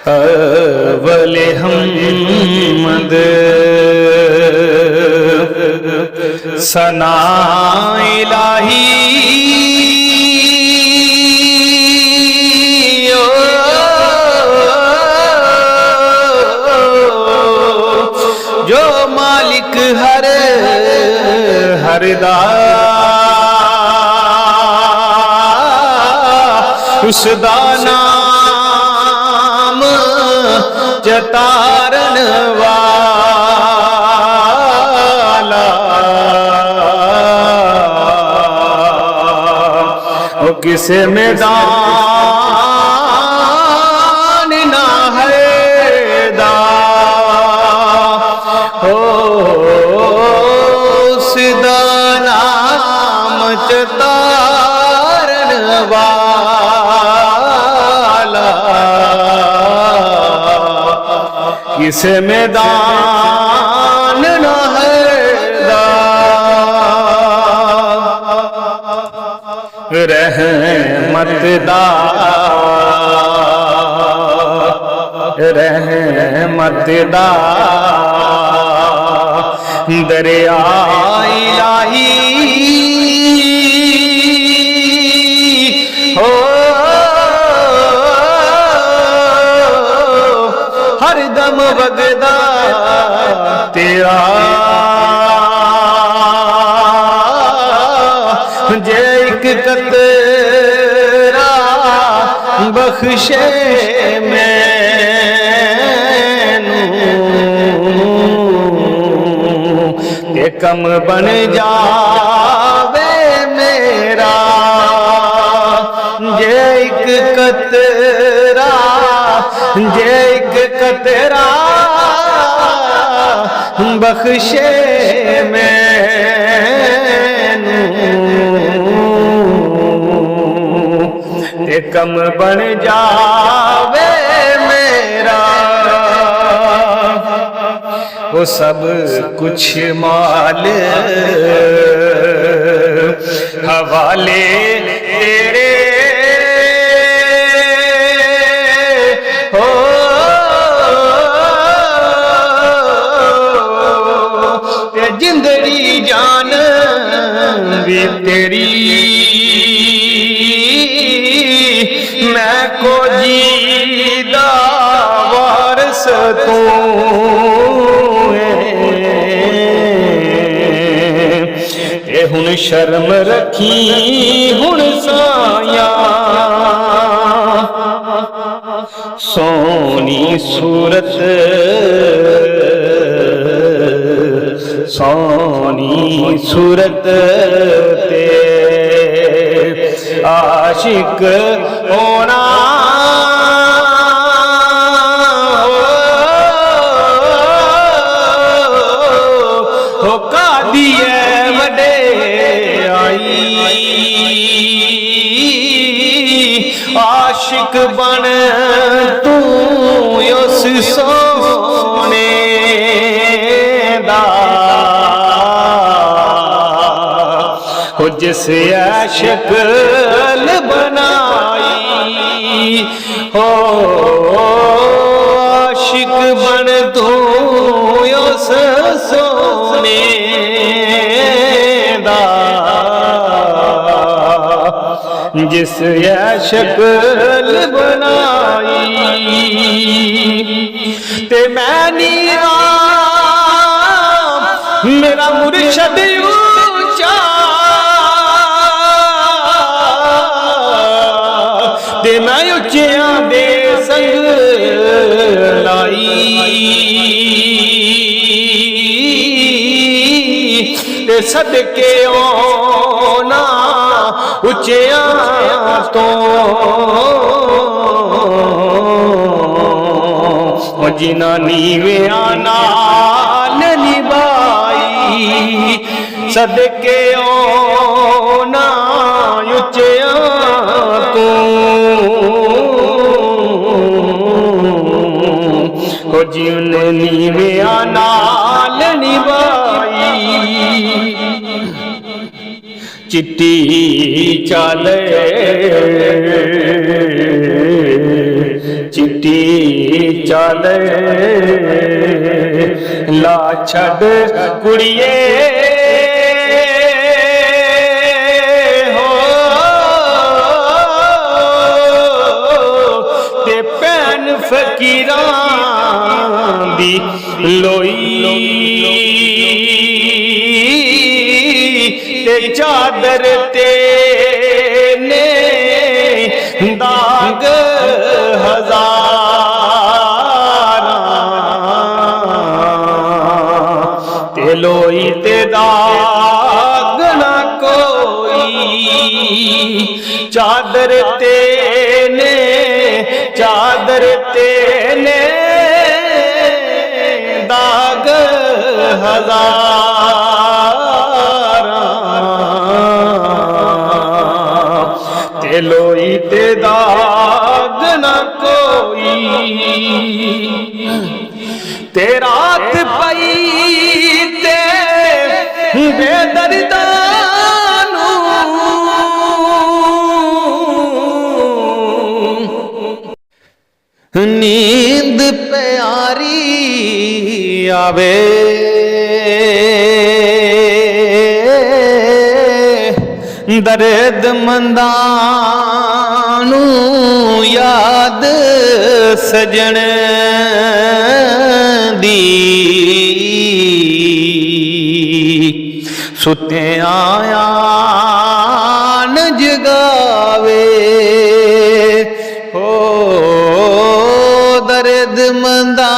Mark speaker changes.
Speaker 1: अवले हमद सना इलाही जो मालिक हरदा उसदा नाम जतारन वाला वो किसे मैदान ना है दा हो उसदा नाम जतारन वाला किसे मैदान न हरदा रहमतदा दरिया इलाही हो हर दम वगदा तेरा जे एक कतरा बख्शे मैनू ते कम बन जावे मेरा जे एक कतरा जे एक कतरा बख्शे मैनू ते कम बन जावे मेरा वो सब कुछ माल हवाले तेरे हो ते जिंदड़ी जान भी तेरी मैं को जीदा वारस तू ते हुन शर्म रखी हुन साया सोनी सूरत ते आशिक होना हो कादी है वडे आई आशिक बन तू उस सोने दा हो जिस शक्ल बनाई हो आशिक बन तू उस सोने दा जिस शक्ल बनाई ते मैं नीरा मेरा मुर्शद ऊंचा ते मैं उच्चिया दे संग लाई ते सदके ओना उच्चिया तो जिना नीविया नाल निभाई सदके ओना उच्चिया तू जीवन नीविया नाल निभाई चिट्टी चाले चिट्टी चादर ला छड़ कुड़िए हो ते भैन फकीरां दी लोई ते चादर ते ने दाग हज़ारां ते लोई ते दाग ना कोई चादर ते ने दाग हज़ारां ते लोई ते दाग ना कोई ते रात पई ते बेदर्दा नींद प्यारी आवे दर्द मंदानू याद सजन दी सुते आया न जगावे हो दर्द मंदा